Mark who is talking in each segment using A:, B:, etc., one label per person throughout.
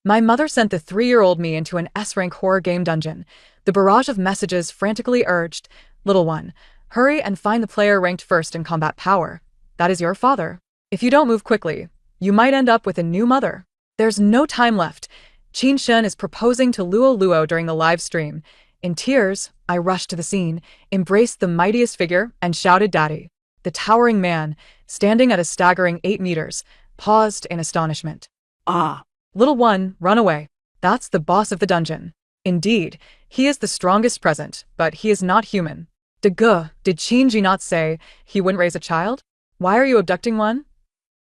A: My mother sent the 3-year-old me into an S-rank horror game dungeon. The barrage of messages frantically urged, "Little one, hurry and find the player ranked first in combat power. That is your father. If you don't move quickly, you might end up with a new mother. There's no time left. Qin Shen is proposing to Luo Luo during the live stream." In tears, I rushed to the scene, embraced the mightiest figure, and shouted "Daddy." The towering man, standing at a staggering 8 meters, paused in astonishment. "Ah, little one, run away. That's the boss of the dungeon. Indeed, he is the strongest present, but he is not human. Did Qin Ji not say he wouldn't raise a child? Why are you abducting one?"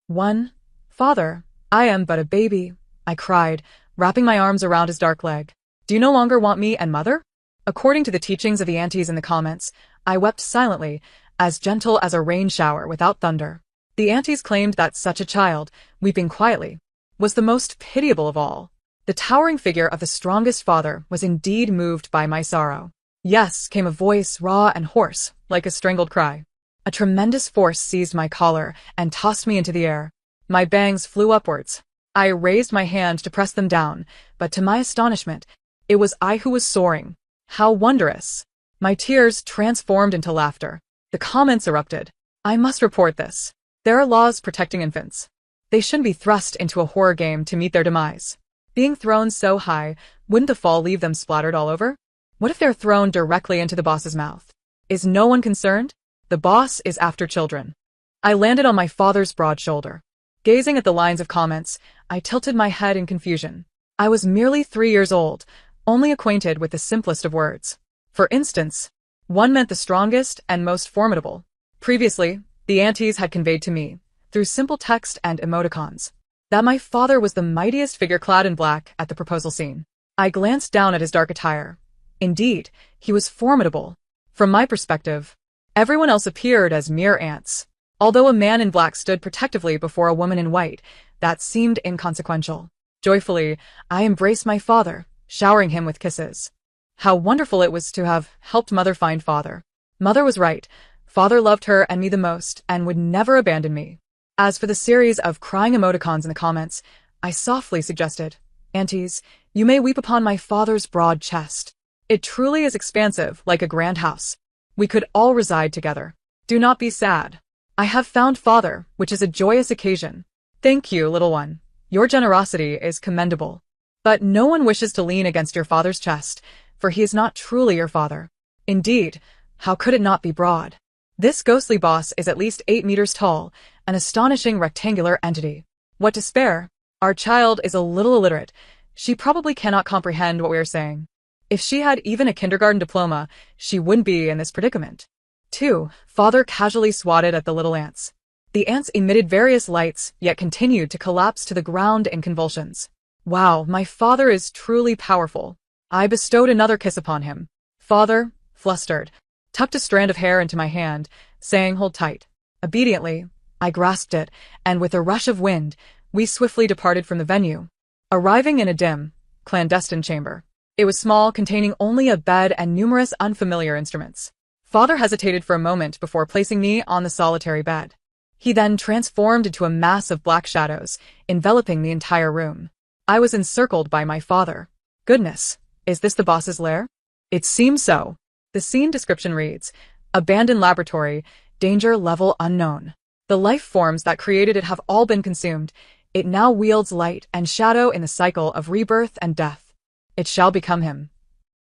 A: "One? Father, I am but a baby," I cried, wrapping my arms around his dark leg. "Do you no longer want me and mother?" According to the teachings of the aunties in the comments, I wept silently, as gentle as a rain shower without thunder. The aunties claimed that such a child, weeping quietly, was the most pitiable of all. The towering figure of the strongest father was indeed moved by my sorrow. "Yes," came a voice raw and hoarse, like a strangled cry. A tremendous force seized my collar and tossed me into the air. My bangs flew upwards. I raised my hand to press them down, but to my astonishment, it was I who was soaring. How wondrous! My tears transformed into laughter. The comments erupted. "I must report this. There are laws protecting infants. They shouldn't be thrust into a horror game to meet their demise. Being thrown so high, wouldn't the fall leave them splattered all over? What if they're thrown directly into the boss's mouth? Is no one concerned? The boss is after children." I landed on my father's broad shoulder. Gazing at the lines of comments, I tilted my head in confusion. I was merely 3 years old, only acquainted with the simplest of words. For instance, one meant the strongest and most formidable. Previously, the aunties had conveyed to me, through simple text and emoticons, that my father was the mightiest figure clad in black at the proposal scene. I glanced down at his dark attire. Indeed, he was formidable. From my perspective, everyone else appeared as mere ants. Although a man in black stood protectively before a woman in white, that seemed inconsequential. Joyfully, I embraced my father, showering him with kisses. How wonderful it was to have helped mother find father. Mother was right. Father loved her and me the most and would never abandon me. As for the series of crying emoticons in the comments, I softly suggested, "Aunties, you may weep upon my father's broad chest. It truly is expansive, like a grand house. We could all reside together. Do not be sad. I have found father, which is a joyous occasion. Thank you, little one. Your generosity is commendable. But no one wishes to lean against your father's chest, for he is not truly your father. Indeed, how could it not be broad? This ghostly boss is at least 8 meters tall, an astonishing rectangular entity. What to spare? Our child is a little illiterate. She probably cannot comprehend what we are saying. If she had even a kindergarten diploma, she wouldn't be in this predicament." 2. Father casually swatted at the little ants. The ants emitted various lights, yet continued to collapse to the ground in convulsions. Wow, my father is truly powerful. I bestowed another kiss upon him. Father, flustered, tucked a strand of hair into my hand, saying, "Hold tight." Obediently, I grasped it, and with a rush of wind, we swiftly departed from the venue, arriving in a dim, clandestine chamber. It was small, containing only a bed and numerous unfamiliar instruments. Father hesitated for a moment before placing me on the solitary bed. He then transformed into a mass of black shadows, enveloping the entire room. I was encircled by my father. Goodness, is this the boss's lair? It seems so. The scene description reads, "Abandoned laboratory, danger level unknown. The life forms that created it have all been consumed. It now wields light and shadow in the cycle of rebirth and death. It shall become him."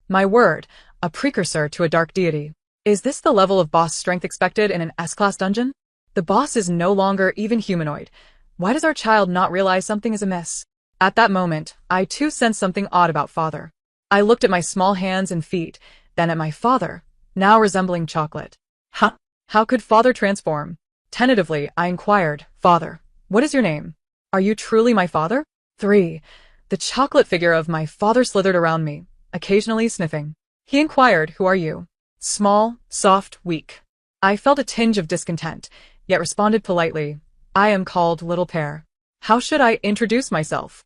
A: My word, a precursor to a dark deity. Is this the level of boss strength expected in an S-class dungeon? The boss is no longer even humanoid. Why does our child not realize something is amiss? At that moment, I too sensed something odd about father. I looked at my small hands and feet, then at my father, now resembling chocolate. How could father transform? Tentatively, I inquired, "Father, what is your name? Are you truly my father?" 3. The chocolate figure of my father slithered around me, occasionally sniffing. He inquired, "Who are you?" Small, soft, weak. I felt a tinge of discontent, yet responded politely, "I am called Little Pear." How should I introduce myself?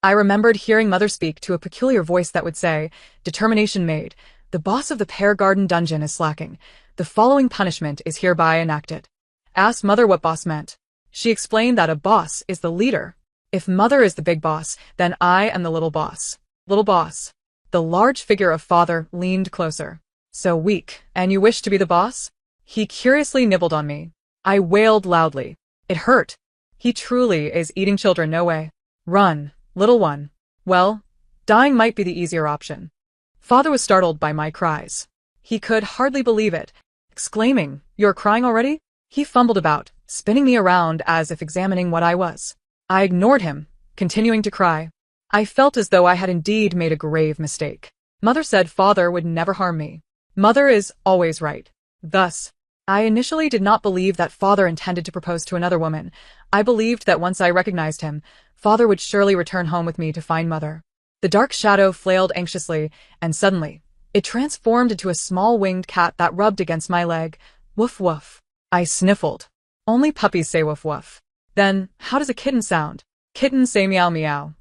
A: I remembered hearing mother speak to a peculiar voice that would say, "Determination made. The boss of the Pear Garden dungeon is slacking. The following punishment is hereby enacted." Asked mother what boss meant. She explained that a boss is the leader. If mother is the big boss, then I am the little boss. Little boss. The large figure of father leaned closer. So weak, and you wish to be the boss? He curiously nibbled on me. I wailed loudly. It hurt. He truly is eating children, no way. Run, little one. Well, dying might be the easier option. Father was startled by my cries. He could hardly believe it, exclaiming, "You're crying already?" He fumbled about, spinning me around as if examining what I was. I ignored him, continuing to cry. I felt as though I had indeed made a grave mistake. Mother said father would never harm me. Mother is always right. Thus, I initially did not believe that father intended to propose to another woman. I believed that once I recognized him, father would surely return home with me to find mother. The dark shadow flailed anxiously, and suddenly, it transformed into a small winged cat that rubbed against my leg. Woof woof. I sniffled. Only puppies say woof woof. Then, how does a kitten sound? Kittens say meow meow.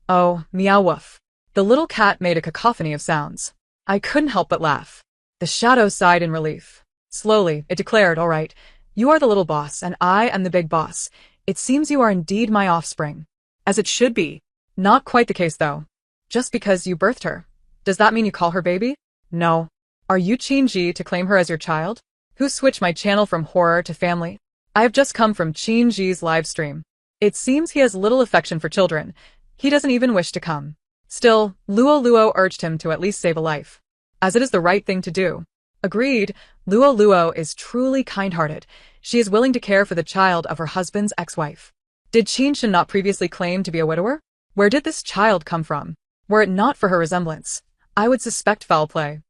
A: Oh, meow woof. The little cat made a cacophony of sounds. I couldn't help but laugh. The shadow sighed in relief. Slowly, it declared, "All right, you are the little boss and I am the big boss. It seems you are indeed my offspring." As it should be. Not quite the case though. Just because you birthed her. Does that mean you call her baby? No. Are you Qin to claim her as your child? Who switched my channel from horror to family? I have just come from Qin live stream. It seems he has little affection for children. He doesn't even wish to come. Still, Luo urged him to at least save a life. As it is the right thing to do. Agreed, Luo is truly kind-hearted. She is willing to care for the child of her husband's ex-wife. Did Qin not previously claim to be a widower? Where did this child come from? Were it not for her resemblance, I would suspect foul play.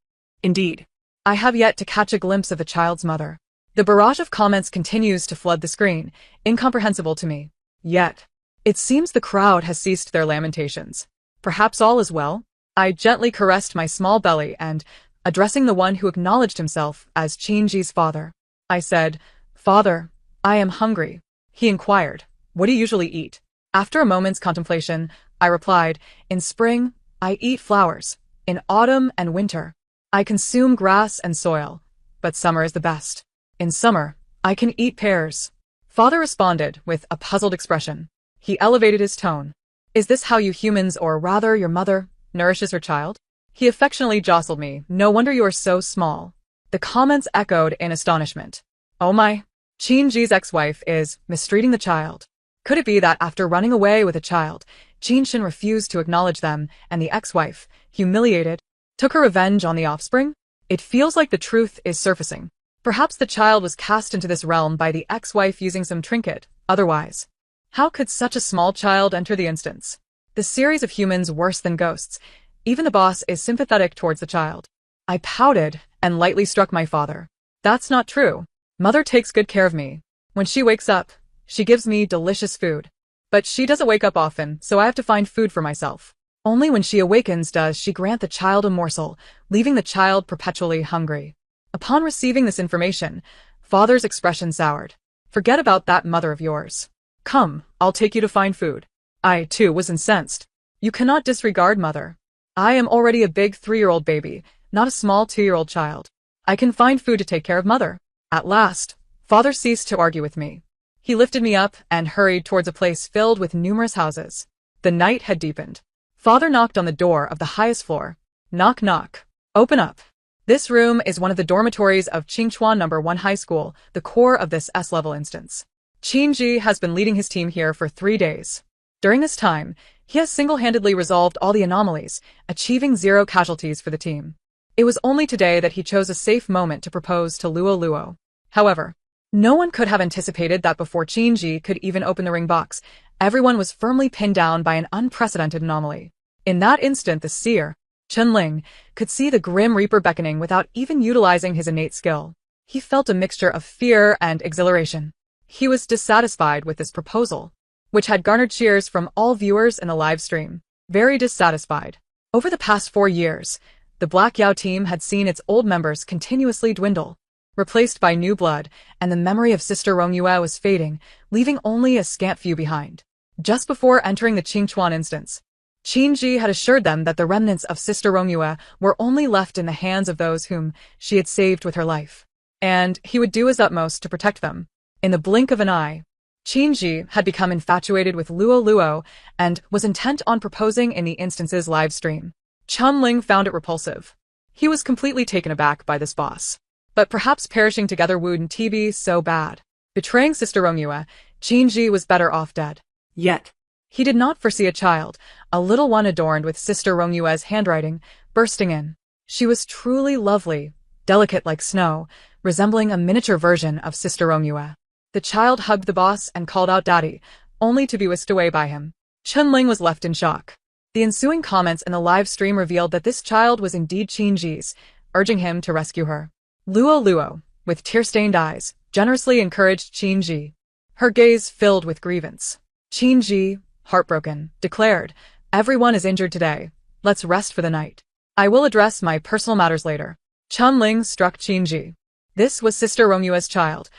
A: Indeed, I have yet to catch a glimpse of the child's mother. The barrage of comments continues to flood the screen, incomprehensible to me. Yet, it seems the crowd has ceased their lamentations. Perhaps all is well? I gently caressed my small belly and, addressing the one who acknowledged himself as Qin's father, I said, "Father, I am hungry." He inquired, "What do you usually eat?" After a moment's contemplation, I replied, "In spring, I eat flowers. In autumn and winter, I consume grass and soil. But summer is the best. In summer, I can eat pears." Father responded with a puzzled expression. He elevated his tone. "Is this how you humans, or rather your mother, nourishes her child?" He affectionately jostled me. "No wonder you are so small." The comments echoed in astonishment. Oh my, Qin's ex-wife is mistreating the child. Could it be that after running away with a child, Qin refused to acknowledge them, and the ex-wife, humiliated, took her revenge on the offspring? It feels like the truth is surfacing. Perhaps the child was cast into this realm by the ex-wife using some trinket. Otherwise, how could such a small child enter the instance? The series of humans worse than ghosts. Even the boss is sympathetic towards the child. I pouted and lightly struck my father. That's not true. Mother takes good care of me. When she wakes up, she gives me delicious food. But she doesn't wake up often, so I have to find food for myself. Only when she awakens does she grant the child a morsel, leaving the child perpetually hungry. Upon receiving this information, father's expression soured. "Forget about that mother of yours. Come, I'll take you to find food." I, too, was incensed. "You cannot disregard mother. I am already a big 3-year-old baby, not a small 2-year-old child. I can find food to take care of mother." At last, father ceased to argue with me. He lifted me up and hurried towards a place filled with numerous houses. The night had deepened. Father knocked on the door of the highest floor. "Knock knock. Open up. This room is one of the dormitories of Qingchuan No. 1 High School, the core of this S-level instance. Qin has been leading his team here for 3 days. During this time, he has single-handedly resolved all the anomalies, achieving 0 casualties for the team. It was only today that he chose a safe moment to propose to Luo. However, no one could have anticipated that before Qin could even open the ring box, everyone was firmly pinned down by an unprecedented anomaly. In that instant, the seer, Chunling, could see the Grim Reaper beckoning without even utilizing his innate skill. He felt a mixture of fear and exhilaration. He was dissatisfied with this proposal, which had garnered cheers from all viewers in the live stream. Very dissatisfied. Over the past 4 years, the Black Yao team had seen its old members continuously dwindle, replaced by new blood, and the memory of Sister Rongyue was fading, leaving only a scant few behind. Just before entering the Qingchuan instance, Qin had assured them that the remnants of Sister Rongyue were only left in the hands of those whom she had saved with her life, and he would do his utmost to protect them. In the blink of an eye, Qingji had become infatuated with Luo Luo and was intent on proposing in the instance's live stream. Chunling found it repulsive. He was completely taken aback by this boss. But perhaps perishing together wouldn't be so bad. Betraying Sister Rongyue, Qingji was better off dead. Yet, he did not foresee a child, a little one adorned with Sister Rongyue's handwriting, bursting in. She was truly lovely, delicate like snow, resembling a miniature version of Sister Rongyue. The child hugged the boss and called out Daddy, only to be whisked away by him. Chunling was left in shock. The ensuing comments in the live stream revealed that this child was indeed Qingji's, urging him to rescue her. Luo Luo, with tear-stained eyes, generously encouraged Qingji. Her gaze filled with grievance. Qingji, heartbroken, declared, "Everyone is injured today. Let's rest for the night. I will address my personal matters later." Chunling struck Qingji. This was Sister Rongyue's child.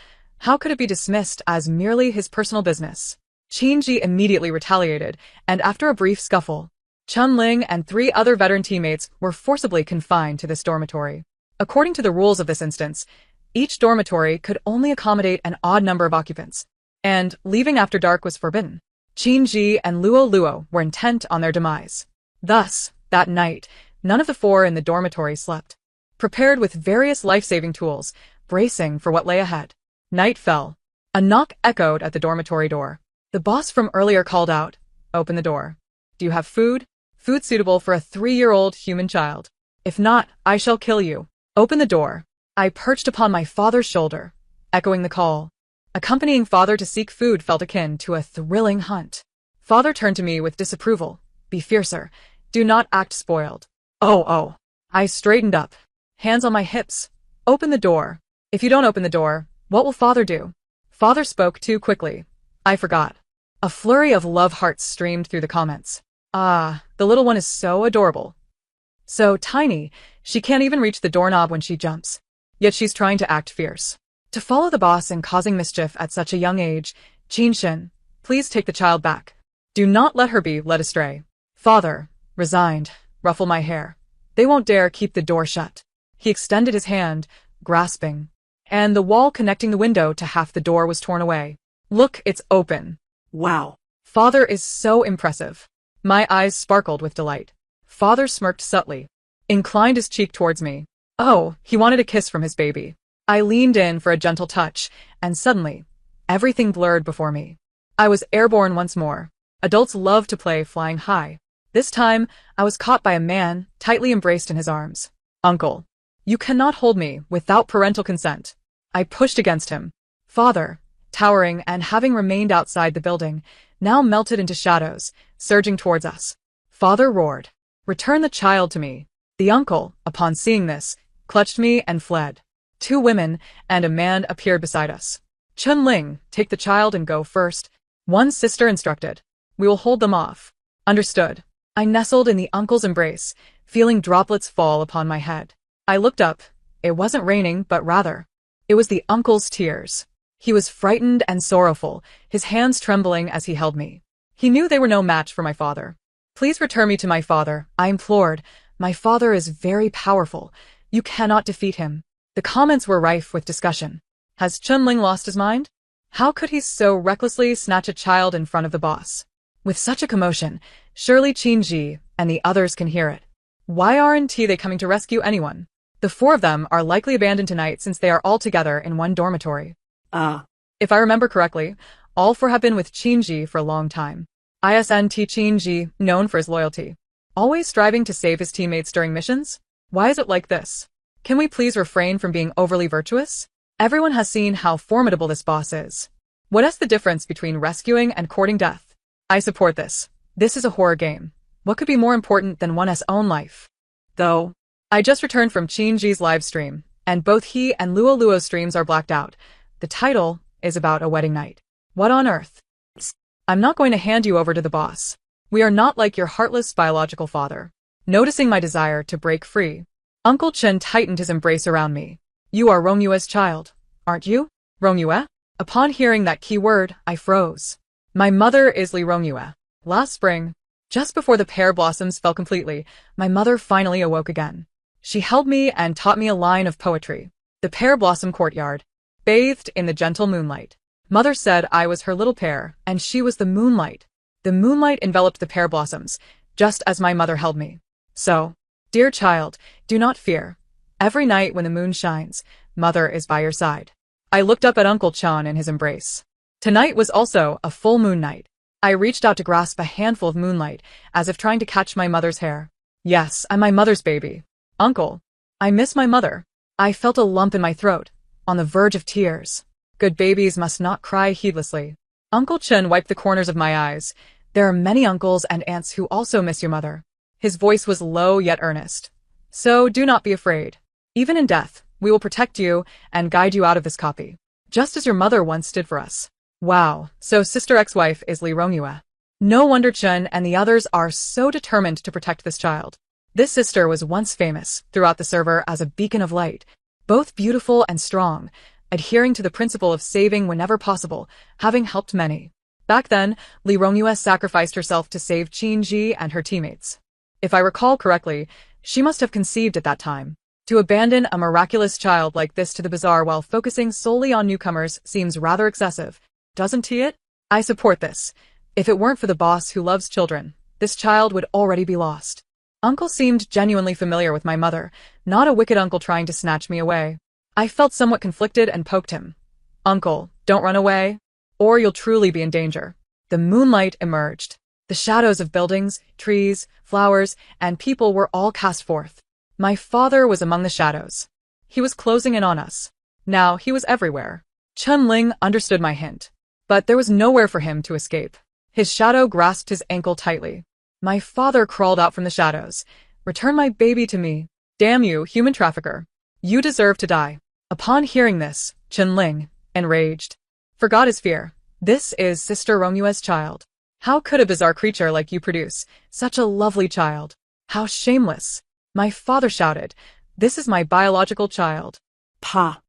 A: How could it be dismissed as merely his personal business? Qingji immediately retaliated, and after a brief scuffle, Chunling and 3 other veteran teammates were forcibly confined to this dormitory. According to the rules of this instance, each dormitory could only accommodate an odd number of occupants, and leaving after dark was forbidden. Qingji and Luo Luo were intent on their demise. Thus, that night, none of the 4 in the dormitory slept. Prepared with various life-saving tools, bracing for what lay ahead. Night fell. A knock echoed at the dormitory door. The boss from earlier called out, "Open the door. Do you have food? Food suitable for a 3-year-old human child. If not, I shall kill you. Open the door." I perched upon my father's shoulder, echoing the call. Accompanying father to seek food felt akin to a thrilling hunt. Father turned to me with disapproval. "Be fiercer. Do not act spoiled." Oh. I straightened up, hands on my hips. "Open the door. If you don't open the door, what will father do?" Father spoke too quickly. I forgot. A flurry of love hearts streamed through the comments. "Ah, the little one is so adorable. So tiny, she can't even reach the doorknob when she jumps. Yet she's trying to act fierce. To follow the boss and causing mischief at such a young age, Qinshin, please take the child back. Do not let her be led astray." Father, resigned, ruffled my hair. "They won't dare keep the door shut." He extended his hand, grasping, and the wall connecting the window to half the door was torn away. "Look, it's open." Wow. Father is so impressive. My eyes sparkled with delight. Father smirked subtly, inclined his cheek towards me. Oh, he wanted a kiss from his baby. I leaned in for a gentle touch, and suddenly, everything blurred before me. I was airborne once more. Adults love to play flying high. This time, I was caught by a man, tightly embraced in his arms. "Uncle, you cannot hold me without parental consent." I pushed against him. Father, towering and having remained outside the building, now melted into shadows, surging towards us. Father roared, "Return the child to me." The uncle, upon seeing this, clutched me and fled. 2 women and a man appeared beside us. "Chunling, take the child and go first," one sister instructed. "We will hold them off." "Understood." I nestled in the uncle's embrace, feeling droplets fall upon my head. I looked up. It wasn't raining, but rather, it was the uncle's tears. He was frightened and sorrowful, his hands trembling as he held me. He knew they were no match for my father. "Please return me to my father," I implored. "My father is very powerful. You cannot defeat him." The comments were rife with discussion. Has Chunling lost his mind? How could he so recklessly snatch a child in front of the boss? With such a commotion, surely Qingji and the others can hear it. Why aren't they coming to rescue anyone? The 4 of them are likely abandoned tonight since they are all together in one dormitory. If I remember correctly, all 4 have been with Qingji for a long time. Isn't Qingji known for his loyalty? Always striving to save his teammates during missions? Why is it like this? Can we please refrain from being overly virtuous? Everyone has seen how formidable this boss is. What is the difference between rescuing and courting death? I support this. This is a horror game. What could be more important than one's own life? Though, I just returned from Qingji's live stream, and both he and Luo Luo's streams are blacked out. The title is about a wedding night. What on earth? I'm not going to hand you over to the boss. We are not like your heartless biological father. Noticing my desire to break free, Uncle Chen tightened his embrace around me. "You are Rongyue's child, aren't you?" "Rongyue?" Upon hearing that key word, I froze. My mother is Li Rongyue. Last spring, just before the pear blossoms fell completely, my mother finally awoke again. She held me and taught me a line of poetry. The pear blossom courtyard, bathed in the gentle moonlight. Mother said I was her little pear, and she was the moonlight. The moonlight enveloped the pear blossoms, just as my mother held me. So, dear child, do not fear. Every night when the moon shines, Mother is by your side. I looked up at Uncle Chun in his embrace. Tonight was also a full moon night. I reached out to grasp a handful of moonlight, as if trying to catch my mother's hair. Yes, I'm my mother's baby. Uncle, I miss my mother. I felt a lump in my throat, on the verge of tears. Good babies must not cry heedlessly. Uncle Chun wiped the corners of my eyes. There are many uncles and aunts who also miss your mother. His voice was low yet earnest. So do not be afraid. Even in death, we will protect you and guide you out of this copy, just as your mother once did for us. Wow, so sister ex-wife is Lee Rongyue. No wonder Chun and the others are so determined to protect this child. This sister was once famous throughout the server as a beacon of light, both beautiful and strong, adhering to the principle of saving whenever possible, having helped many. Back then, Lee Rongyue sacrificed herself to save Qin Ji and her teammates. If I recall correctly, she must have conceived at that time. To abandon a miraculous child like this to the bazaar while focusing solely on newcomers seems rather excessive, doesn't it? I support this. If it weren't for the boss who loves children, this child would already be lost. Uncle seemed genuinely familiar with my mother, not a wicked uncle trying to snatch me away. I felt somewhat conflicted and poked him. Uncle, don't run away, or you'll truly be in danger. The moonlight emerged. The shadows of buildings, trees, flowers, and people were all cast forth. My father was among the shadows. He was closing in on us. Now he was everywhere. Chun Ling understood my hint, but there was nowhere for him to escape. His shadow grasped his ankle tightly. My father crawled out from the shadows. Return my baby to me. Damn you, human trafficker. You deserve to die. Upon hearing this, Chun Ling, enraged, forgot his fear. This is Sister Rongyue's child. How could a bizarre creature like you produce such a lovely child? How shameless. My father shouted, this is my biological child. Pa.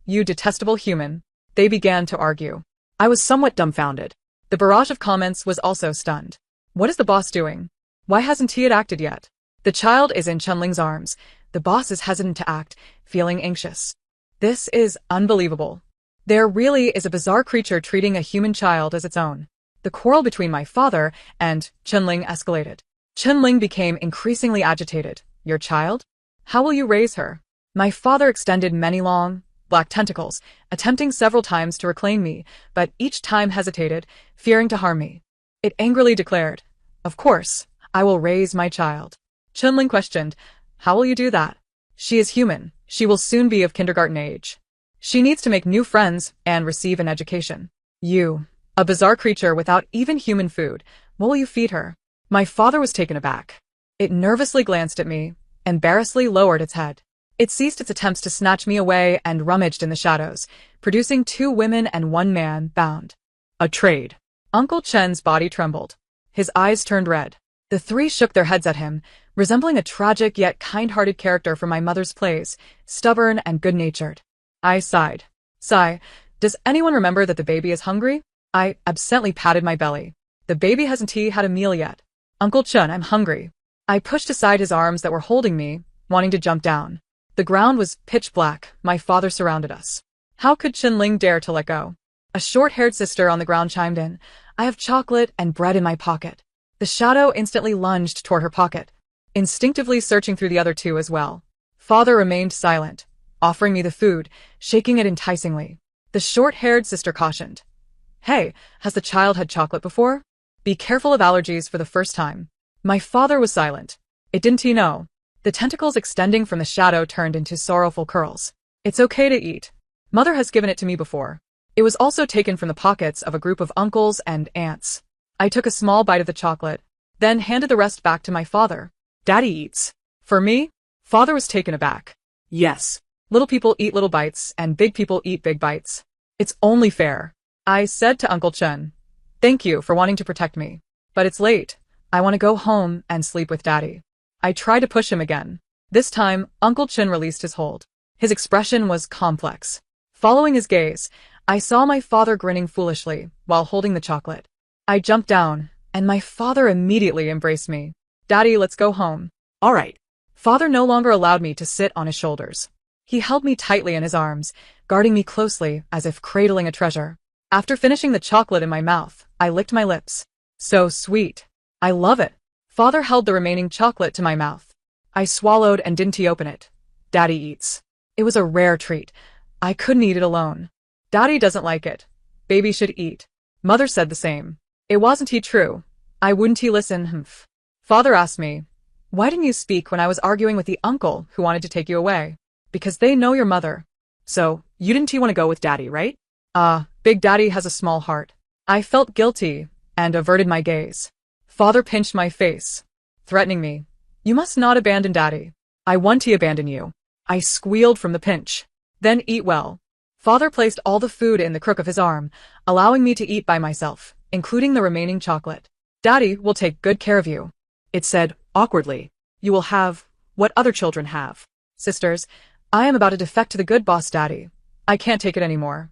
A: You detestable human. They began to argue. I was somewhat dumbfounded. The barrage of comments was also stunned. What is the boss doing? Why hasn't he acted yet? The child is in Chunling's arms. The boss is hesitant to act, feeling anxious. This is unbelievable. There really is a bizarre creature treating a human child as its own. The quarrel between my father and Chunling escalated. Chunling became increasingly agitated. Your child? How will you raise her? My father extended many long, black tentacles, attempting several times to reclaim me, but each time hesitated, fearing to harm me. It angrily declared, of course, I will raise my child. Chunling questioned, how will you do that? She is human. She will soon be of kindergarten age. She needs to make new friends and receive an education. You, a bizarre creature without even human food, what will you feed her? My father was taken aback. It nervously glanced at me, embarrassedly lowered its head. It ceased its attempts to snatch me away and rummaged in the shadows, producing 2 women and 1 man bound. A trade. Uncle Chen's body trembled. His eyes turned red. The 3 shook their heads at him, resembling a tragic yet kind-hearted character from my mother's plays, stubborn and good-natured. I sighed. Sigh, does anyone remember that the baby is hungry? I absently patted my belly. The baby hasn't had a meal yet. Uncle Chun, I'm hungry. I pushed aside his arms that were holding me, wanting to jump down. The ground was pitch black. My father surrounded us. How could Chun Ling dare to let go? A short-haired sister on the ground chimed in. I have chocolate and bread in my pocket. The shadow instantly lunged toward her pocket, instinctively searching through the other 2 as well. Father remained silent, offering me the food, shaking it enticingly. The short-haired sister cautioned. Hey, has the child had chocolate before? Be careful of allergies for the first time. My father was silent. It didn't he know? The tentacles extending from the shadow turned into sorrowful curls. It's okay to eat. Mother has given it to me before. It was also taken from the pockets of a group of uncles and aunts. I took a small bite of the chocolate, then handed the rest back to my father. Daddy eats. For me? Father was taken aback. Yes. Little people eat little bites, and big people eat big bites. It's only fair. I said to Uncle Chun. Thank you for wanting to protect me. But it's late. I want to go home and sleep with Daddy. I tried to push him again. This time, Uncle Chun released his hold. His expression was complex. Following his gaze, I saw my father grinning foolishly while holding the chocolate. I jumped down, and my father immediately embraced me. Daddy, let's go home. All right. Father no longer allowed me to sit on his shoulders. He held me tightly in his arms, guarding me closely as if cradling a treasure. After finishing the chocolate in my mouth, I licked my lips. So sweet. I love it. Father held the remaining chocolate to my mouth. I swallowed and didn't open it. Daddy eats. It was a rare treat. I couldn't eat it alone. Daddy doesn't like it. Baby should eat. Mother said the same. It wasn't he true. I wouldn't he listen, humph. Father asked me, why didn't you speak when I was arguing with the uncle who wanted to take you away? Because they know your mother. So, you didn't want to go with Daddy, right? Big Daddy has a small heart. I felt guilty and averted my gaze. Father pinched my face, threatening me. You must not abandon Daddy. I want to abandon you. I squealed from the pinch. Then eat well. Father placed all the food in the crook of his arm, allowing me to eat by myself, including the remaining chocolate. Daddy will take good care of you. It said, awkwardly. You will have what other children have. Sisters, I am about to defect to the good boss Daddy. I can't take it anymore.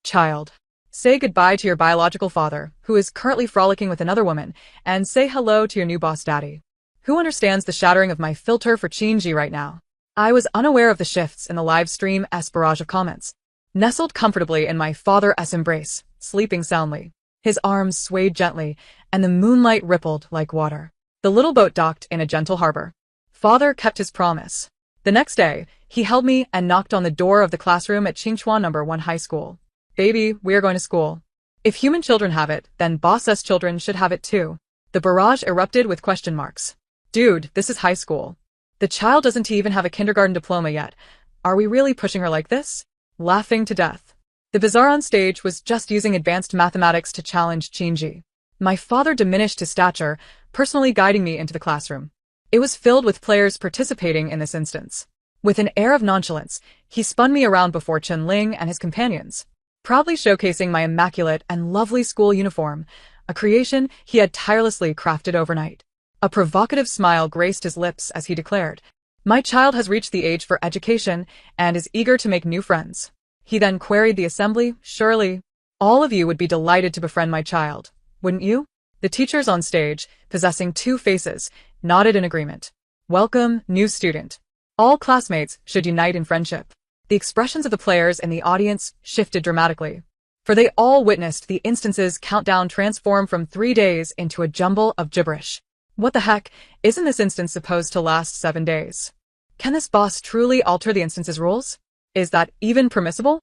A: Child. Say goodbye to your biological father, who is currently frolicking with another woman, and say hello to your new boss Daddy. Who understands the shattering of my filter for Chinji right now? I was unaware of the shifts in the live stream-esque barrage of comments. Nestled comfortably in my father's embrace, sleeping soundly. His arms swayed gently, and the moonlight rippled like water. The little boat docked in a gentle harbor. Father kept his promise. The next day, he held me and knocked on the door of the classroom at Qingchuan No. 1 High School. Baby, we are going to school. If human children have it, then boss' children should have it too. The barrage erupted with question marks. Dude, this is high school. The child doesn't even have a kindergarten diploma yet. Are we really pushing her like this? Laughing to death. The bazaar on stage was just using advanced mathematics to challenge Chinji. My father diminished his stature, personally guiding me into the classroom. It was filled with players participating in this instance. With an air of nonchalance, he spun me around before Chen-Ling and his companions, proudly showcasing my immaculate and lovely school uniform, a creation he had tirelessly crafted overnight. A provocative smile graced his lips as he declared, my child has reached the age for education and is eager to make new friends. He then queried the assembly, surely, all of you would be delighted to befriend my child, wouldn't you? The teachers on stage, possessing two faces, nodded in agreement. Welcome, new student. All classmates should unite in friendship. The expressions of the players in the audience shifted dramatically, for they all witnessed the instance's countdown transform from 3 days into a jumble of gibberish. What the heck, isn't this instance supposed to last 7 days? Can this boss truly alter the instance's rules? Is that even permissible?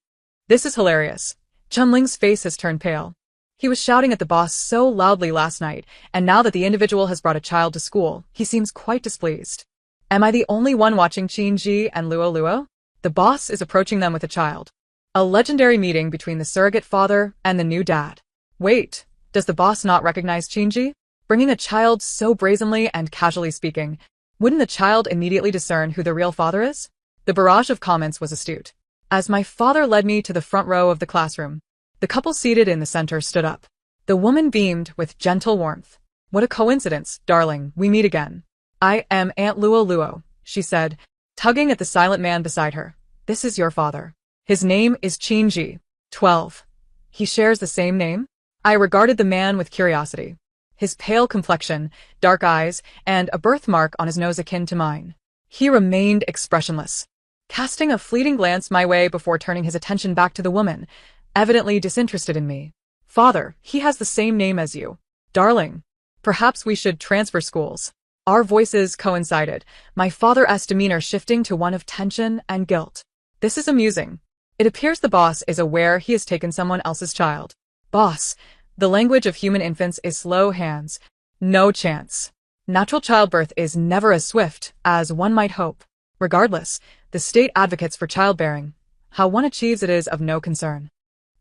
A: This is hilarious. Chun-Ling's face has turned pale. He was shouting at the boss so loudly last night, and now that the individual has brought a child to school, he seems quite displeased. Am I the only one watching Qinji and Luo Luo? The boss is approaching them with a child. A legendary meeting between the surrogate father and the new dad. Wait, does the boss not recognize Qinji? Bringing a child so brazenly and casually speaking, wouldn't the child immediately discern who the real father is? The barrage of comments was astute. As my father led me to the front row of the classroom, the couple seated in the center stood up. The woman beamed with gentle warmth. What a coincidence, darling, we meet again. I am Aunt Luo Luo, she said, tugging at the silent man beside her. This is your father. His name is Qinji, 12. He shares the same name? I regarded the man with curiosity. His pale complexion, dark eyes, and a birthmark on his nose akin to mine. He remained expressionless, casting a fleeting glance my way before turning his attention back to the woman, evidently disinterested in me. Father, he has the same name as you. Darling, perhaps we should transfer schools. Our voices coincided, my father's demeanor shifting to one of tension and guilt. This is amusing. It appears the boss is aware he has taken someone else's child. Boss, the language of human infants is slow hands. No chance. Natural childbirth is never as swift as one might hope. Regardless, the state advocates for childbearing. How one achieves it is of no concern.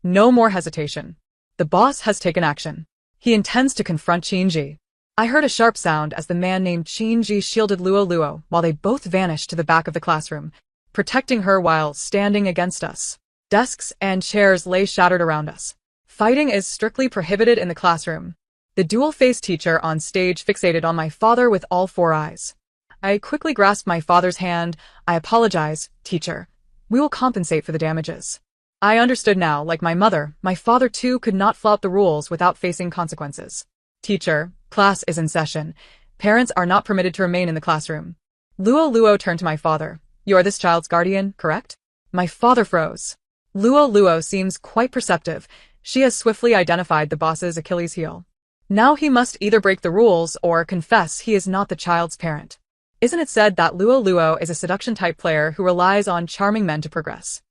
A: No more hesitation. The boss has taken action. He intends to confront Qinji. I heard a sharp sound as the man named Qinji shielded Luo Luo while they both vanished to the back of the classroom, protecting her while standing against us. Desks and chairs lay shattered around us. Fighting is strictly prohibited in the classroom. The dual-faced teacher on stage fixated on my father with all 4 eyes. I quickly grasped my father's hand. I apologize, teacher. We will compensate for the damages. I understood now, like my mother, my father too could not flout the rules without facing consequences. Teacher, class is in session. Parents are not permitted to remain in the classroom. Luo Luo turned to my father. You are this child's guardian, correct? My father froze. Luo Luo seems quite perceptive, She has swiftly identified the boss's Achilles heel. Now he must either break the rules or confess he is not the child's parent. Isn't it said that Luo Luo is a seduction-type player who relies on charming men to progress?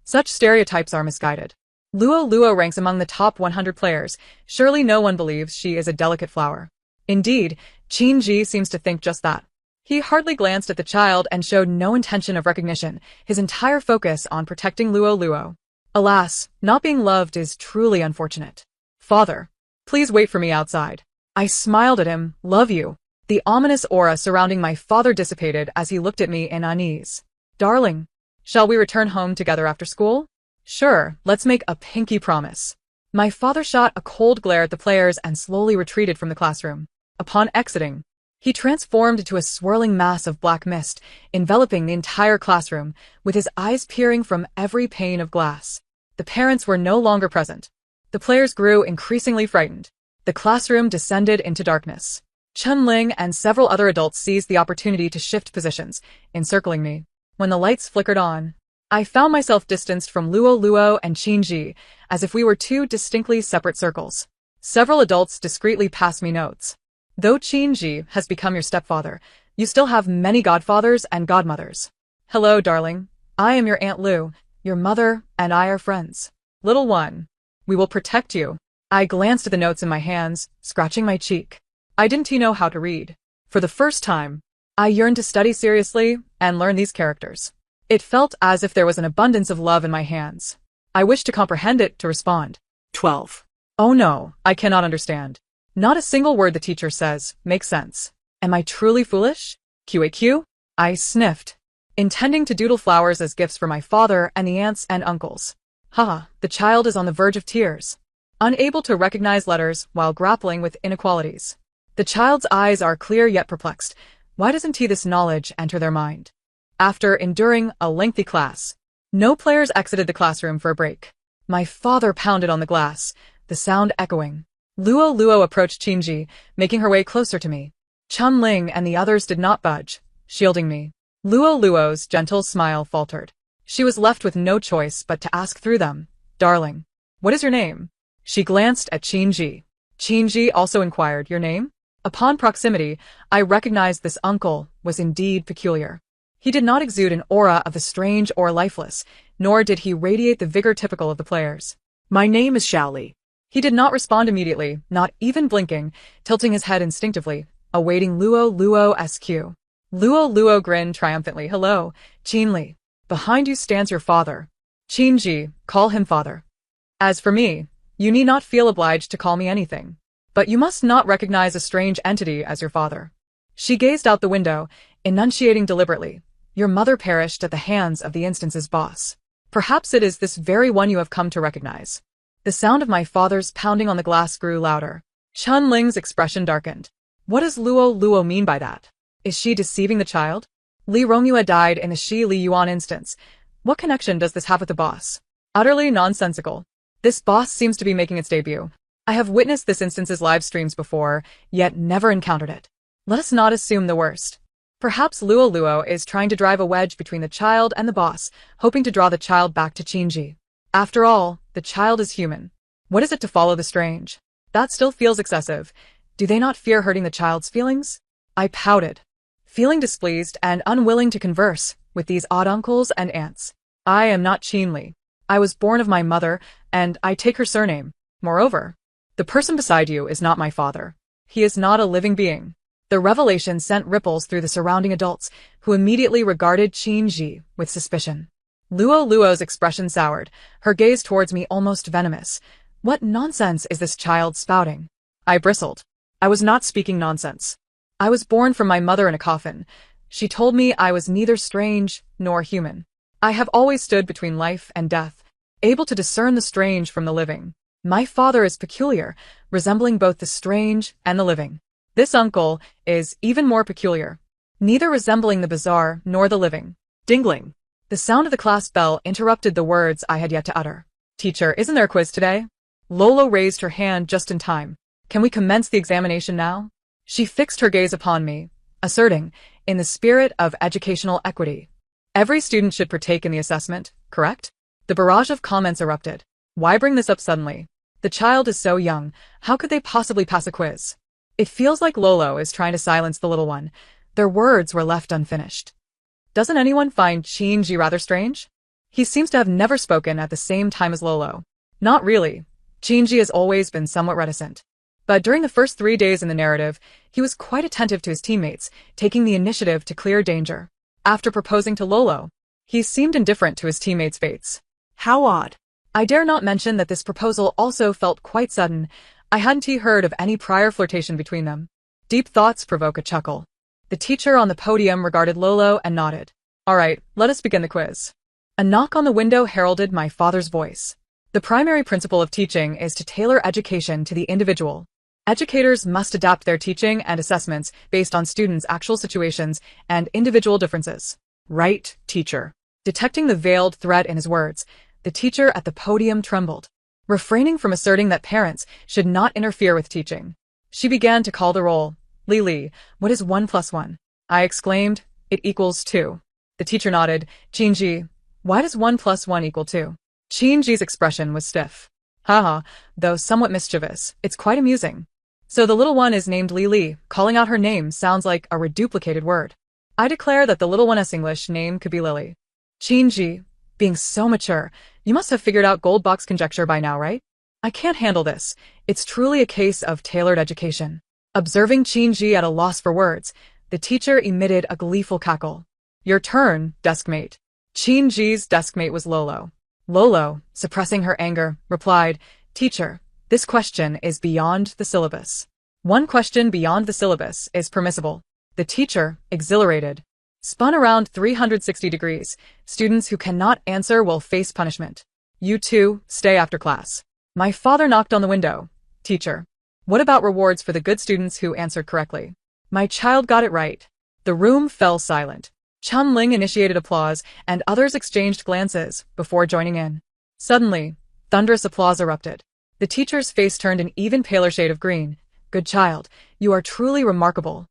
A: Such stereotypes are misguided. Luo Luo ranks among the top 100 players. Surely no one believes she is a delicate flower. Indeed, Qin Ji seems to think just that. He hardly glanced at the child and showed no intention of recognition, his entire focus on protecting Luo Luo. Alas, not being loved is truly unfortunate. Father, please wait for me outside. I smiled at him. Love you. The ominous aura surrounding my father dissipated as he looked at me in unease. Darling, shall we return home together after school? Sure, let's make a pinky promise. My father shot a cold glare at the players and slowly retreated from the classroom. Upon exiting, he transformed into a swirling mass of black mist, enveloping the entire classroom, with his eyes peering from every pane of glass. The parents were no longer present. The players grew increasingly frightened. The classroom descended into darkness. Chun-Ling and several other adults seized the opportunity to shift positions, encircling me. When the lights flickered on, I found myself distanced from Luo Luo and Qin Ji, as if we were two distinctly separate circles. Several adults discreetly passed me notes. Though Qin Ji has become your stepfather, you still have many godfathers and godmothers. Hello, darling. I am your Aunt Lu. Your mother and I are friends. Little one, we will protect you. I glanced at the notes in my hands, scratching my cheek. I didn't know how to read. For the first time, I yearned to study seriously and learn these characters. It felt as if there was an abundance of love in my hands. I wished to comprehend it, to respond. 12. Oh no, I cannot understand. Not a single word the teacher says makes sense. Am I truly foolish? QAQ? I sniffed, intending to doodle flowers as gifts for my father and the aunts and uncles. Haha, the child is on the verge of tears, unable to recognize letters while grappling with inequalities. The child's eyes are clear yet perplexed. Why doesn't this knowledge enter their mind? After enduring a lengthy class, no players exited the classroom for a break. My father pounded on the glass, the sound echoing. Luo Luo approached Qin Ji, making her way closer to me. Chun-Ling and the others did not budge, shielding me. Luo Luo's gentle smile faltered. She was left with no choice but to ask through them. Darling, what is your name? She glanced at Qin Ji. Qin Ji also inquired, your name? Upon proximity, I recognized this uncle was indeed peculiar. He did not exude an aura of the strange or lifeless, nor did he radiate the vigor typical of the players. My name is Xiaoli. He did not respond immediately, not even blinking, tilting his head instinctively, awaiting Luo Luo's cue. Luo Luo grinned triumphantly. Hello, Qin Li. Behind you stands your father. Qin Ji, call him father. As for me, you need not feel obliged to call me anything. But you must not recognize a strange entity as your father. She gazed out the window, enunciating deliberately. Your mother perished at the hands of the instance's boss. Perhaps it is this very one you have come to recognize. The sound of my father's pounding on the glass grew louder. Chun-Ling's expression darkened. What does Luo Luo mean by that? Is she deceiving the child? Li Rongyue died in the Shi Li Yuan instance. What connection does this have with the boss? Utterly nonsensical. This boss seems to be making its debut. I have witnessed this instance's live streams before, yet never encountered it. Let us not assume the worst. Perhaps Luo Luo is trying to drive a wedge between the child and the boss, hoping to draw the child back to Qin Ji. After all, the child is human. What is it to follow the strange? That still feels excessive. Do they not fear hurting the child's feelings? I pouted, feeling displeased and unwilling to converse with these odd uncles and aunts. I am not Qin Li. I was born of my mother, and I take her surname. Moreover, the person beside you is not my father. He is not a living being. The revelation sent ripples through the surrounding adults, who immediately regarded Qin Ji with suspicion. Luo Luo's expression soured, her gaze towards me almost venomous. What nonsense is this child spouting? I bristled. I was not speaking nonsense. I was born from my mother in a coffin. She told me I was neither strange nor human. I have always stood between life and death, able to discern the strange from the living. My father is peculiar, resembling both the strange and the living. This uncle is even more peculiar, neither resembling the bizarre nor the living. Dingling. The sound of the class bell interrupted the words I had yet to utter. Teacher, isn't there a quiz today? Lolo raised her hand just in time. Can we commence the examination now? She fixed her gaze upon me, asserting, in the spirit of educational equity, every student should partake in the assessment, correct? The barrage of comments erupted. Why bring this up suddenly? The child is so young. How could they possibly pass a quiz? It feels like Lolo is trying to silence the little one. Their words were left unfinished. Doesn't anyone find Shinji rather strange? He seems to have never spoken at the same time as Lolo. Not really. Shinji has always been somewhat reticent. But during the first 3 days in the narrative, he was quite attentive to his teammates, taking the initiative to clear danger. After proposing to Lolo, he seemed indifferent to his teammates' fates.
B: How odd.
A: I dare not mention that this proposal also felt quite sudden. I hadn't heard of any prior flirtation between them. Deep thoughts provoke a chuckle. The teacher on the podium regarded Lolo and nodded. All right, let us begin the quiz. A knock on the window heralded my father's voice. The primary principle of teaching is to tailor education to the individual. Educators must adapt their teaching and assessments based on students' actual situations and individual differences. Right, teacher. Detecting the veiled threat in his words, the teacher at the podium trembled. Refraining from asserting that parents should not interfere with teaching, she began to call the roll. Li, what is 1 plus 1? I exclaimed, it equals 2. The teacher nodded. Shinji, why does 1 plus 1 equal 2? Shinji's expression was stiff. Haha, though somewhat mischievous, it's quite amusing. So the little one is named Li. Calling out her name sounds like a reduplicated word. I declare that the little one's English name could be Lily. Shinji, being so mature, you must have figured out gold box conjecture by now, right? I can't handle this. It's truly a case of tailored education. Observing Shinji at a loss for words, the teacher emitted a gleeful cackle. Your turn, deskmate. Shinji's deskmate was Lolo. Lolo, suppressing her anger, replied, Teacher, this question is beyond the syllabus. One question beyond the syllabus is permissible. The teacher, exhilarated, spun around 360 degrees. Students who cannot answer will face punishment. You two, stay after class. My father knocked on the window. Teacher, what about rewards for the good students who answered correctly? My child got it right. The room fell silent. Chun-Ling initiated applause, and others exchanged glances before joining in. Suddenly, thunderous applause erupted. The teacher's face turned an even paler shade of green. Good child, you are truly remarkable.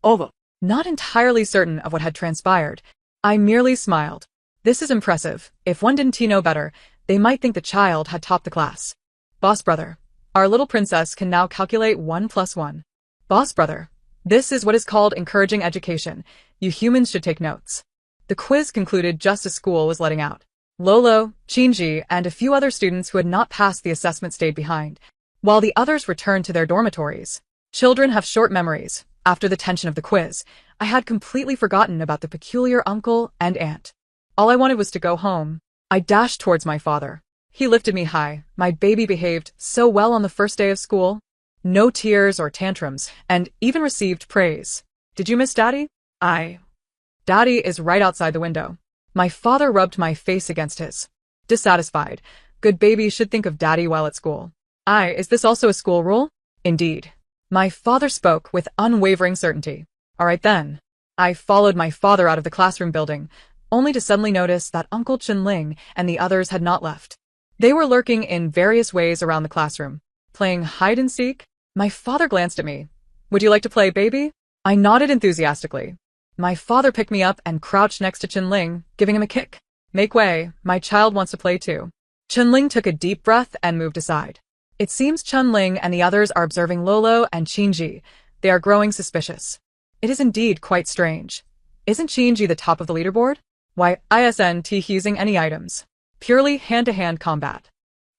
B: Over.
A: Not entirely certain of what had transpired, I merely smiled. This is impressive. If one didn't know better, they might think the child had topped the class. Boss brother, our little princess can now calculate 1 plus 1. Boss brother, this is what is called encouraging education. You humans should take notes. The quiz concluded just as school was letting out. Lolo, Shinji, and a few other students who had not passed the assessment stayed behind, while the others returned to their dormitories. Children have short memories. After the tension of the quiz, I had completely forgotten about the peculiar uncle and aunt. All I wanted was to go home. I dashed towards my father. He lifted me high. My baby behaved so well on the first day of school. No tears or tantrums, and even received praise. Did you miss Daddy? Daddy is right outside the window. My father rubbed my face against his. Dissatisfied. Good baby should think of Daddy while at school. Is this also a school rule? Indeed. My father spoke with unwavering certainty. All right then. I followed my father out of the classroom building, only to suddenly notice that Uncle Chun-Ling and the others had not left. They were lurking in various ways around the classroom, playing hide-and-seek. My father glanced at me. Would you like to play, baby? I nodded enthusiastically. My father picked me up and crouched next to Chun-Ling, giving him a kick. Make way, my child wants to play too. Chun-Ling took a deep breath and moved aside. It seems Chun-Ling and the others are observing Lolo and Shinji. They are growing suspicious. It is indeed quite strange. Isn't Shinji the top of the leaderboard? Why isn't he using any items? Purely hand-to-hand combat.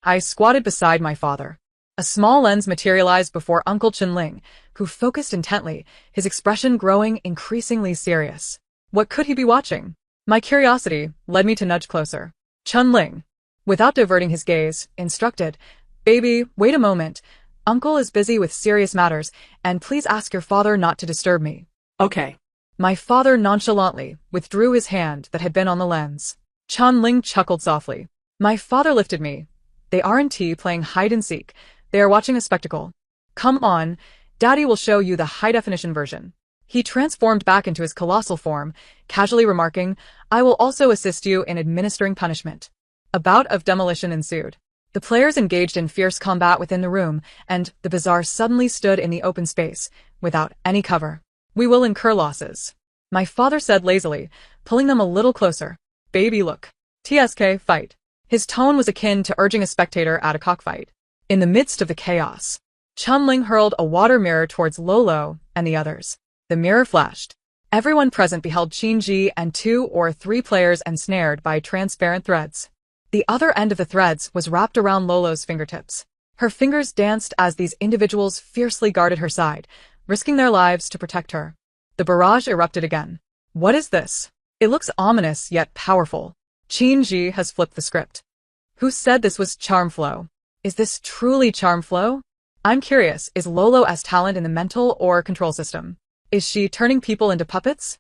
A: I squatted beside my father. A small lens materialized before Uncle Chun-Ling, who focused intently, his expression growing increasingly serious. What could he be watching? My curiosity led me to nudge closer. Chun-Ling, without diverting his gaze, instructed, Baby, wait a moment. Uncle is busy with serious matters, and please ask your father not to disturb me.
B: Okay.
A: My father nonchalantly withdrew his hand that had been on the lens. Chun-Ling chuckled softly. My father lifted me. They aren't playing hide-and-seek. They are watching a spectacle. Come on, Daddy will show you the high-definition version. He transformed back into his colossal form, casually remarking, I will also assist you in administering punishment. A bout of demolition ensued. The players engaged in fierce combat within the room, and the bazaar suddenly stood in the open space, without any cover. We will incur losses. My father said lazily, pulling them a little closer. Baby, look. TSK, fight. His tone was akin to urging a spectator at a cockfight. In the midst of the chaos, Chunling hurled a water mirror towards Lolo and the others. The mirror flashed. Everyone present beheld Qinji and 2 or 3 players ensnared by transparent threads. The other end of the threads was wrapped around Lolo's fingertips. Her fingers danced as these individuals fiercely guarded her side, risking their lives to protect her. The barrage erupted again. What is this? It looks ominous yet powerful. Qinji has flipped the script. Who said this was charm flow? Is this truly charm flow? I'm curious, is Lolo as talent in the mental or control system? Is she turning people into puppets?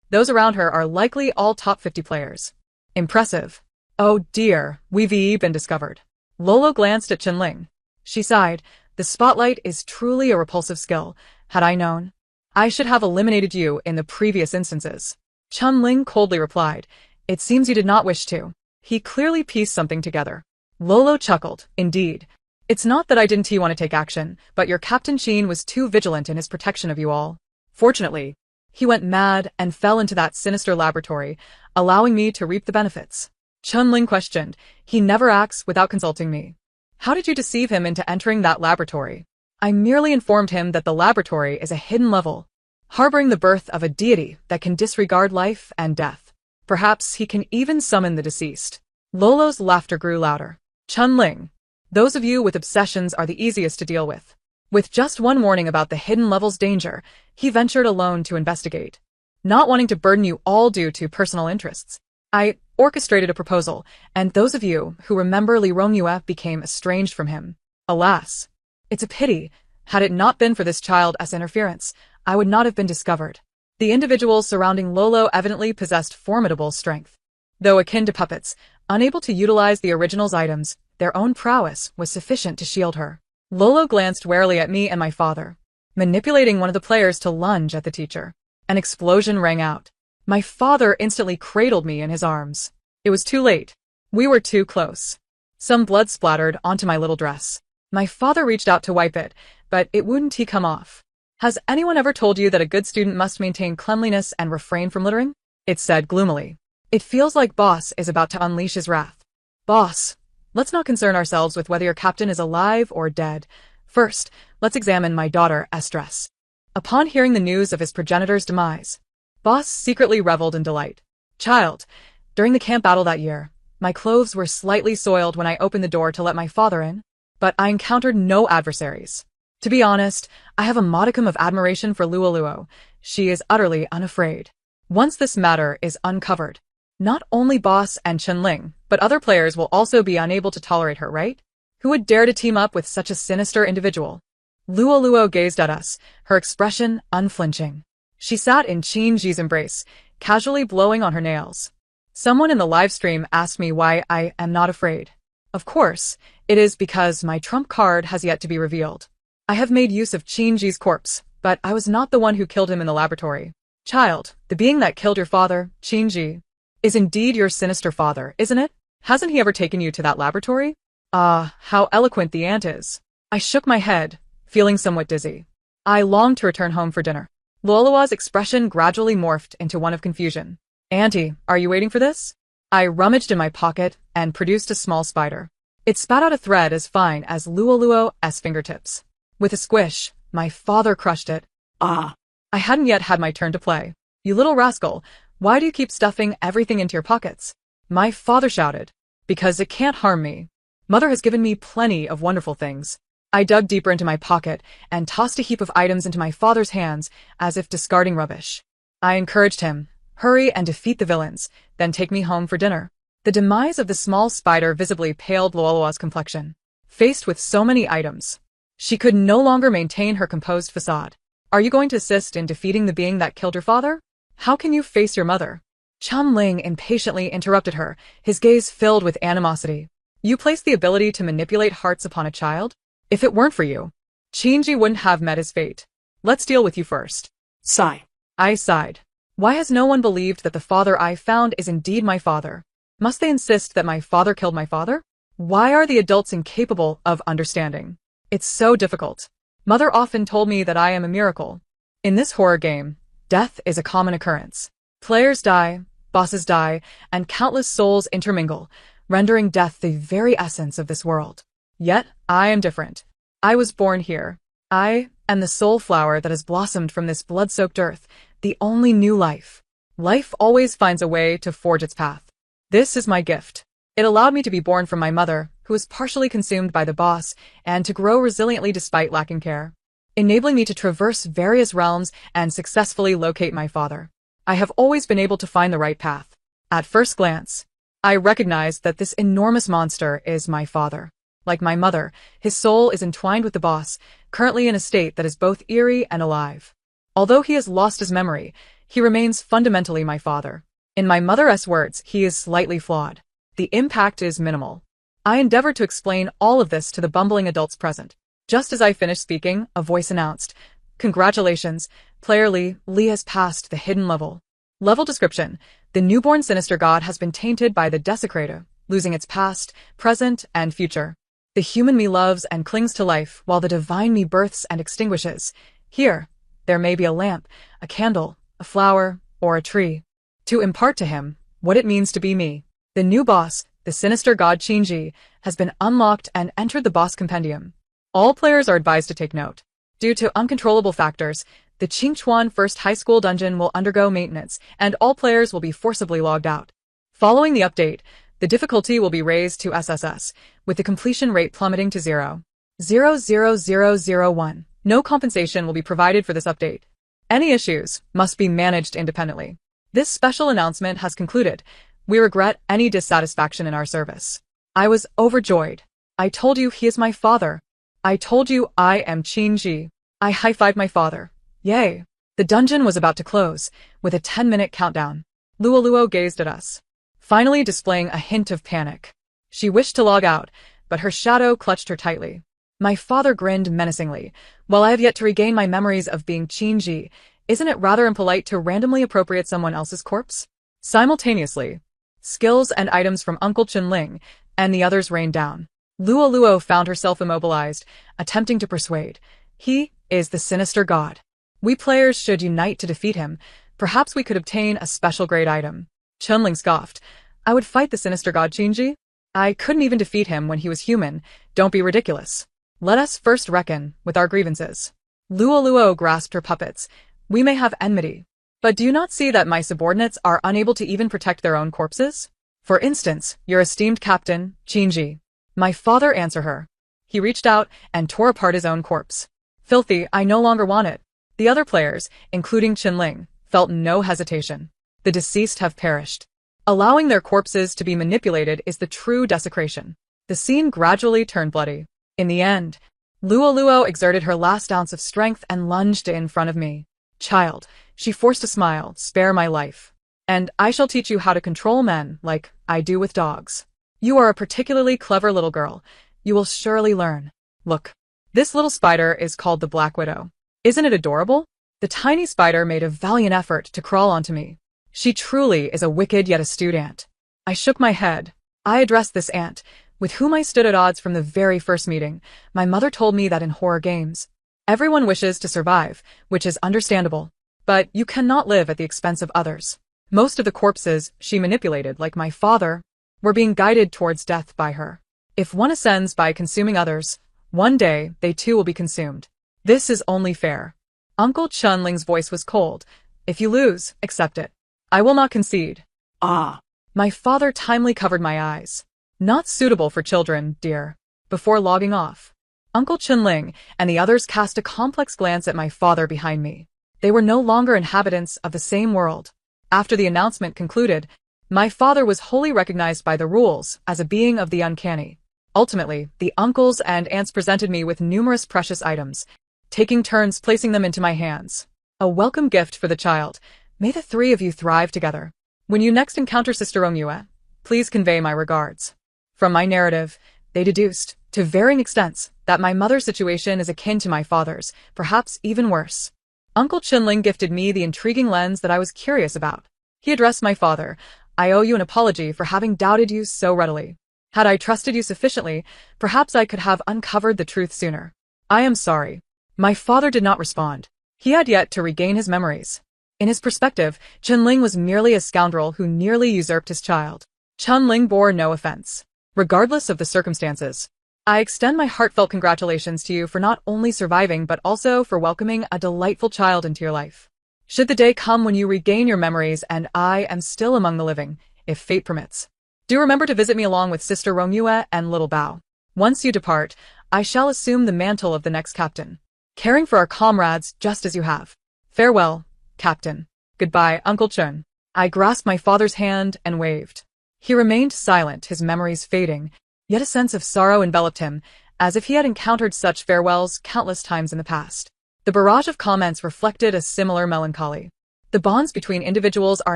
A: Those around her are likely all top 50 players. Impressive. Oh dear, we've been discovered. Lolo glanced at Chunling. She sighed. The spotlight is truly a repulsive skill. Had I known, I should have eliminated you in the previous instances. Chunling coldly replied. It seems you did not wish to. He clearly pieced something together. Lolo chuckled. Indeed. It's not that I didn't want to take action, but your Captain Qin was too vigilant in his protection of you all. Fortunately, he went mad and fell into that sinister laboratory, allowing me to reap the benefits. Chunling questioned. He never acts without consulting me. How did you deceive him into entering that laboratory? I merely informed him that the laboratory is a hidden level, harboring the birth of a deity that can disregard life and death. Perhaps he can even summon the deceased. Lolo's laughter grew louder. Chunling, those of you with obsessions are the easiest to deal with. With just one warning about the hidden level's danger, he ventured alone to investigate. Not wanting to burden you all due to personal interests, I orchestrated a proposal, and those of you who remember Li Rongyue became estranged from him. Alas, it's a pity. Had it not been for this child's interference, I would not have been discovered. The individuals surrounding Lolo evidently possessed formidable strength. Though akin to puppets, unable to utilize the original's items, their own prowess was sufficient to shield her. Lolo glanced warily at me and my father, manipulating one of the players to lunge at the teacher. An explosion rang out. My father instantly cradled me in his arms. It was too late. We were too close. Some blood splattered onto my little dress. My father reached out to wipe it, but it wouldn't come off. Has anyone ever told you that a good student must maintain cleanliness and refrain from littering? It said gloomily. It feels like Boss is about to unleash his wrath. Boss, let's not concern ourselves with whether your captain is alive or dead. First, let's examine my daughter's dress. Upon hearing the news of his progenitor's demise, Boss secretly reveled in delight. Child, during the camp battle that year, my clothes were slightly soiled when I opened the door to let my father in, but I encountered no adversaries. To be honest, I have a modicum of admiration for Luoluo. She is utterly unafraid. Once this matter is uncovered, not only Boss and Chunling, but other players will also be unable to tolerate her, right? Who would dare to team up with such a sinister individual? Luoluo gazed at us, her expression unflinching. She sat in Qinji's embrace, casually blowing on her nails. Someone in the live stream asked me why I am not afraid. Of course, it is because my trump card has yet to be revealed. I have made use of Qinji's corpse, but I was not the one who killed him in the laboratory. Child, the being that killed your father, Qinji, is indeed your sinister father, isn't it? Hasn't he ever taken you to that laboratory? Ah, how eloquent the aunt is. I shook my head, feeling somewhat dizzy. I longed to return home for dinner. Luoluo's expression gradually morphed into one of confusion. Auntie, are you waiting for this? I rummaged in my pocket and produced a small spider. It spat out a thread as fine as Luoluo's fingertips. With a squish, my father crushed it. Ah! I hadn't yet had my turn to play. You little rascal, why do you keep stuffing everything into your pockets? My father shouted. Because it can't harm me. Mother has given me plenty of wonderful things. I dug deeper into my pocket and tossed a heap of items into my father's hands as if discarding rubbish. I encouraged him. Hurry and defeat the villains, then take me home for dinner. The demise of the small spider visibly paled Luoluo's complexion. Faced with so many items, she could no longer maintain her composed facade. Are you going to assist in defeating the being that killed your father? How can you face your mother? Chunling impatiently interrupted her, his gaze filled with animosity. You place the ability to manipulate hearts upon a child? If it weren't for you, Qinji wouldn't have met his fate. Let's deal with you first.
B: Sigh.
A: I sighed. Why has no one believed that the father I found is indeed my father? Must they insist that my father killed my father? Why are the adults incapable of understanding? It's so difficult. Mother often told me that I am a miracle. In this horror game, death is a common occurrence. Players die, bosses die, and countless souls intermingle, rendering death the very essence of this world. Yet, I am different. I was born here. I am the soul flower that has blossomed from this blood-soaked earth, the only new life. Life always finds a way to forge its path. This is my gift. It allowed me to be born from my mother, who was partially consumed by the boss, and to grow resiliently despite lacking care, enabling me to traverse various realms and successfully locate my father. I have always been able to find the right path. At first glance, I recognized that this enormous monster is my father. Like my mother, his soul is entwined with the boss, currently in a state that is both eerie and alive. Although he has lost his memory, he remains fundamentally my father. In my mother's words, he is slightly flawed. The impact is minimal. I endeavored to explain all of this to the bumbling adults present. Just as I finished speaking, a voice announced, "Congratulations, Player Lee. Lee has passed the hidden level." Level description: the newborn sinister god has been tainted by the desecrator, losing its past, present, and future. The human me loves and clings to life, while the divine me births and extinguishes. Here, there may be a lamp, a candle, a flower, or a tree, to impart to him what it means to be me. The new boss, the sinister god Qingji, has been unlocked and entered the boss compendium. All players are advised to take note. Due to uncontrollable factors, the Qingchuan First High School dungeon will undergo maintenance, and all players will be forcibly logged out. Following the update, the difficulty will be raised to SSS, with the completion rate plummeting to 0.00001. No compensation will be provided for this update. Any issues must be managed independently. This special announcement has concluded. We regret any dissatisfaction in our service. I was overjoyed. I told you he is my father. I told you I am Qingji. I high-fived my father. Yay! The dungeon was about to close, with a 10-minute countdown. Luo gazed at us, finally displaying a hint of panic. She wished to log out, but her shadow clutched her tightly. My father grinned menacingly. While I have yet to regain my memories of being Qingji, isn't it rather impolite to randomly appropriate someone else's corpse? Simultaneously, skills and items from Uncle Chunling and the others rained down. Luo found herself immobilized, attempting to persuade. He is the sinister god. We players should unite to defeat him. Perhaps we could obtain a special grade item. Chunling scoffed. I would fight the sinister god Qingji? I couldn't even defeat him when he was human. Don't be ridiculous. Let us first reckon with our grievances. Luo grasped her puppets. We may have enmity, but do you not see that my subordinates are unable to even protect their own corpses? For instance, your esteemed captain, Qingji. My father answered her. He reached out and tore apart his own corpse. Filthy, I no longer want it. The other players, including Qinling, felt no hesitation. The deceased have perished. Allowing their corpses to be manipulated is the true desecration. The scene gradually turned bloody. In the end, Luo exerted her last ounce of strength and lunged in front of me. Child, she forced a smile, spare my life. And I shall teach you how to control men like I do with dogs. You are a particularly clever little girl. You will surely learn. Look, this little spider is called the Black Widow. Isn't it adorable? The tiny spider made a valiant effort to crawl onto me. She truly is a wicked yet astute ant. I shook my head. I addressed this ant, with whom I stood at odds from the very first meeting. My mother told me that in horror games, everyone wishes to survive, which is understandable. But you cannot live at the expense of others. Most of the corpses she manipulated, like my father, were being guided towards death by her. If one ascends by consuming others, one day they too will be consumed. This is only fair. Uncle Chunling's voice was cold. If you lose, accept it. I will not concede.
B: Ah.
A: My father timely covered my eyes. Not suitable for children, dear. Before logging off, Uncle Chunling and the others cast a complex glance at my father behind me. They were no longer inhabitants of the same world. After the announcement concluded, my father was wholly recognized by the rules as a being of the uncanny. Ultimately, the uncles and aunts presented me with numerous precious items, taking turns placing them into my hands. A welcome gift for the child. May the three of you thrive together. When you next encounter Sister Ongyue, please convey my regards. From my narrative, they deduced, to varying extents, that my mother's situation is akin to my father's, perhaps even worse. Uncle Chunling gifted me the intriguing lens that I was curious about. He addressed my father. I owe you an apology for having doubted you so readily. Had I trusted you sufficiently, perhaps I could have uncovered the truth sooner. I am sorry. My father did not respond. He had yet to regain his memories. In his perspective, Chunling was merely a scoundrel who nearly usurped his child. Chunling bore no offense. Regardless of the circumstances, I extend my heartfelt congratulations to you for not only surviving but also for welcoming a delightful child into your life. Should the day come when you regain your memories and I am still among the living, if fate permits, do remember to visit me along with Sister Rongyue and Little Bao. Once you depart, I shall assume the mantle of the next captain, caring for our comrades just as you have. Farewell, Captain. Goodbye, Uncle Chun. I grasped my father's hand and waved. He remained silent, his memories fading, yet a sense of sorrow enveloped him, as if he had encountered such farewells countless times in the past. The barrage of comments reflected a similar melancholy. The bonds between individuals are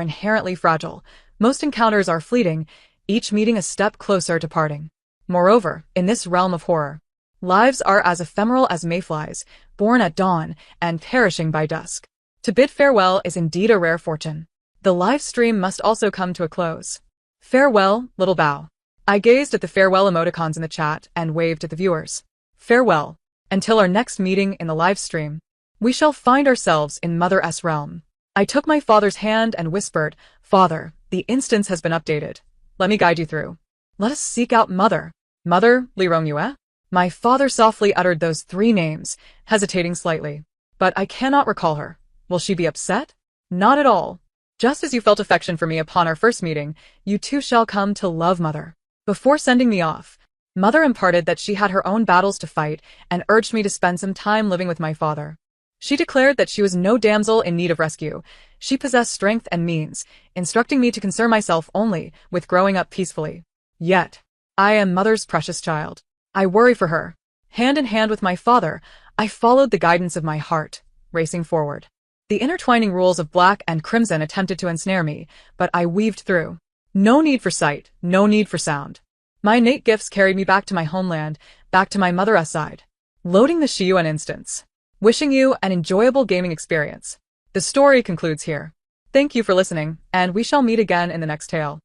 A: inherently fragile. Most encounters are fleeting, each meeting a step closer to parting. Moreover, in this realm of horror, lives are as ephemeral as mayflies, born at dawn and perishing by dusk. To bid farewell is indeed a rare fortune. The live stream must also come to a close. Farewell, Little Bao. I gazed at the farewell emoticons in the chat and waved at the viewers. Farewell. Until our next meeting in the live stream, we shall find ourselves in Mother S realm. I took my father's hand and whispered, Father, the instance has been updated. Let me guide you through. Let us seek out Mother. Mother, Li Rongyue? My father softly uttered those three names, hesitating slightly. But I cannot recall her. Will she be upset? Not at all. Just as you felt affection for me upon our first meeting, you too shall come to love Mother. Before sending me off, Mother imparted that she had her own battles to fight and urged me to spend some time living with my father. She declared that she was no damsel in need of rescue. She possessed strength and means, instructing me to concern myself only with growing up peacefully. Yet, I am Mother's precious child. I worry for her. Hand in hand with my father, I followed the guidance of my heart, racing forward. The intertwining rules of black and crimson attempted to ensnare me, but I weaved through. No need for sight, no need for sound. My innate gifts carried me back to my homeland, back to my Mother-S side. Loading the Shiyuan instance. Wishing you an enjoyable gaming experience. The story concludes here. Thank you for listening, and we shall meet again in the next tale.